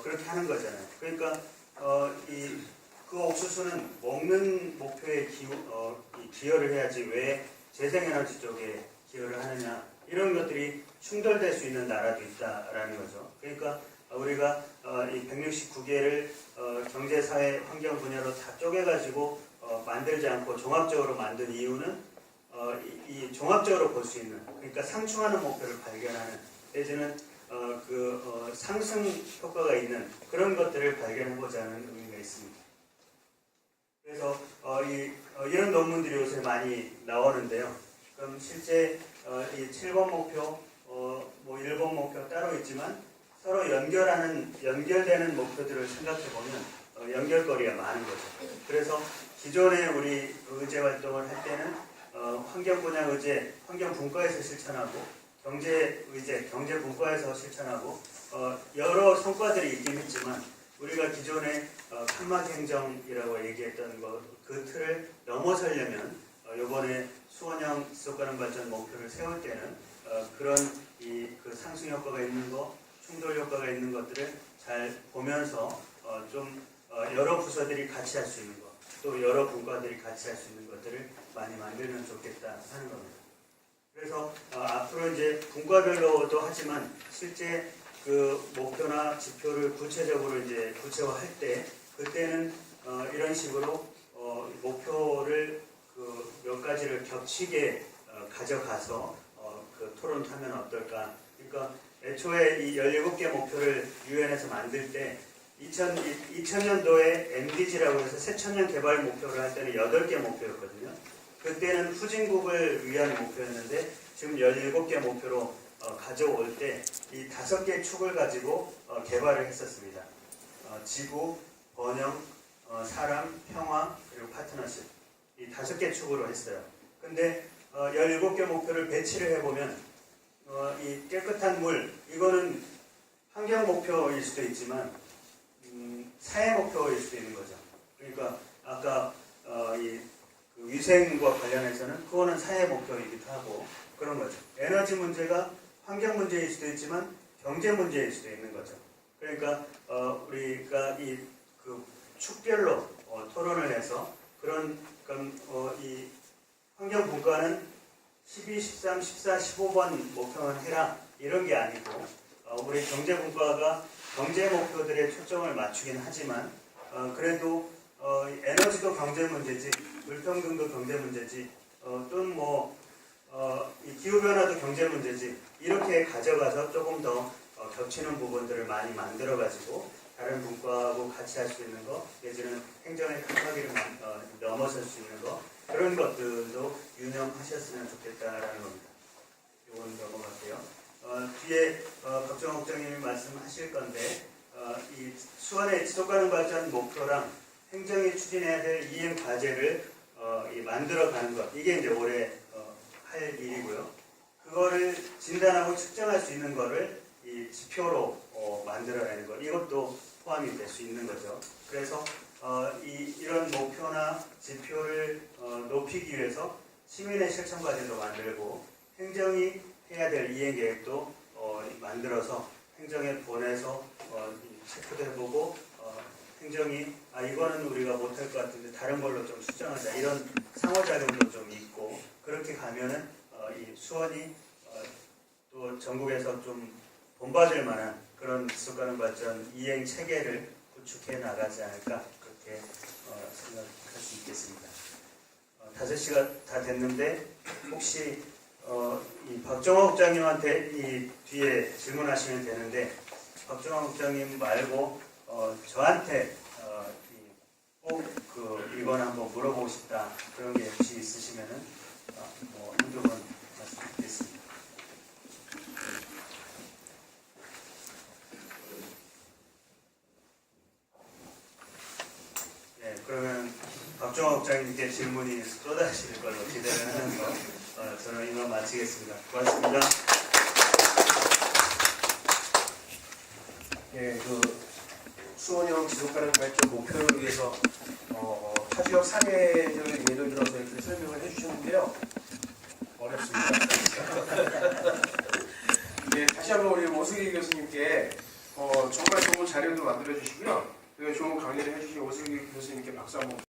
그렇게 하는 거잖아요. 그러니까 그 옥수수는 먹는 목표에 기여를 해야지 왜 재생에너지 쪽에 기여를 하느냐 이런 것들이 충돌될 수 있는 나라도 있다라는 거죠. 그러니까 우리가 이 169개를 경제, 사회, 환경 분야로 다 쪼개가지고 만들지 않고 종합적으로 만든 이유는 이 종합적으로 볼 수 있는 그러니까 상충하는 목표를 발견하는 내지는 상승 효과가 있는 그런 것들을 발견해보자는 의미가 있습니다. 그래서 이런 논문들이 요새 많이 나오는데요. 그럼 실제 이 7번 목표, 뭐 1번 목표 따로 있지만 서로 연결되는 목표들을 생각해보면 연결거리가 많은 거죠. 그래서 기존에 우리 의제 활동을 할 때는 환경 분야 의제, 환경 분과에서 실천하고 경제 의제, 경제 분과에서 실천하고 여러 성과들이 있긴 했지만 우리가 기존에 칸막이 행정이라고 얘기했던 그 틀을 넘어서려면 이번에 수원형 지속가능 발전 목표를 세울 때는 그런 그 상승 효과가 있는 거, 충돌 효과가 있는 것들을 잘 보면서 좀 여러 부서들이 같이 할 수 있는 것, 또 여러 분과들이 같이 할 수 있는 것들을 많이 만들면 좋겠다 하는 겁니다. 그래서 앞으로 이제 분과별로도 하지만 실제 그 목표나 지표를 구체적으로 이제 구체화할 때 그때는 이런 식으로 목표를 그 몇 가지를 겹치게 가져가서 그 토론하면 어떨까? 그러니까 애초에 이 17개 목표를 유엔에서 만들 때 2000년도에 MDG라고 해서 새천년 개발 목표를 할 때는 8개 목표였거든요. 그때는 후진국을 위한 목표였는데 지금 17개 목표로 가져올 때 이 5개 축을 가지고 개발을 했었습니다. 지구, 번영, 사람, 평화, 그리고 파트너십 이 5개 축으로 했어요. 근데 17개 목표를 배치를 해보면 이 깨끗한 물 이거는 환경 목표일 수도 있지만 사회 목표일 수도 있는 거죠. 그러니까 아까 그 위생과 관련해서는 그거는 사회 목표이기도 하고 그런 거죠. 에너지 문제가 환경 문제일 수도 있지만 경제 문제일 수도 있는 거죠. 그러니까 우리가 그 축별로 토론을 해서 이 환경분과는 12, 13, 14, 15번 목표만 해라 이런 게 아니고 우리 경제분과가 경제 목표들에 초점을 맞추긴 하지만 그래도 에너지도 경제 문제지, 불평등도 경제 문제지, 또는 이 기후변화도 경제 문제지 이렇게 가져가서 조금 더 겹치는 부분들을 많이 만들어가지고 다른 분과하고 같이 할 수 있는 거, 내지는 행정의 칸막이를 넘어설 수 있는 거 그런 것들도 유념하셨으면 좋겠다라는 겁니다. 이건 넘어갈게요. 뒤에 박정호 국장님이 말씀하실 건데 이 수원의 지속가능 발전 목표랑 행정이 추진해야 될 이행 과제를 만들어가는 것 이게 이제 올해 할 일이고요. 그거를 진단하고 측정할 수 있는 거를 이 지표로 만들어내는 것 이것도 포함이 될 수 있는 거죠. 그래서 이런 목표나 지표를 높이기 위해서 시민의 실천 과제도 만들고 행정이 해야 될 이행 계획도 만들어서 행정에 보내서 체크도 해보고 행정이 이거는 우리가 못할 것 같은데 다른 걸로 좀 수정하자 이런 상호작용도 좀 있고 그렇게 가면은 이 수원이 또 전국에서 좀 본받을 만한 그런 지속가능 발전 이행 체계를 구축해 나가지 않을까 그렇게 생각할 수 있겠습니다. 5시가 다 됐는데 혹시 이 박정호 국장님한테 이 뒤에 질문하시면 되는데 박정호 국장님 말고 저한테 꼭 이건 한번 물어보고 싶다 그런 게 혹시 있으시면은 한두 번 말씀드리겠습니다. 네, 그러면 박정호 국장님께 질문이 쏟아질 걸로 기대를 하면서 저는 이만 마치겠습니다. 고맙습니다. 예, 수원형 지속가능 발전 목표를 위해서 타지역 사례를 예를 들어서 이렇게 설명을 해주셨는데요. 어렵습니다. 예, 다시 한번 우리 오승기 교수님께 정말 좋은 자료도 만들어 주시고요. 좋은 강의를 해주신 오승기 교수님께 박수 한번.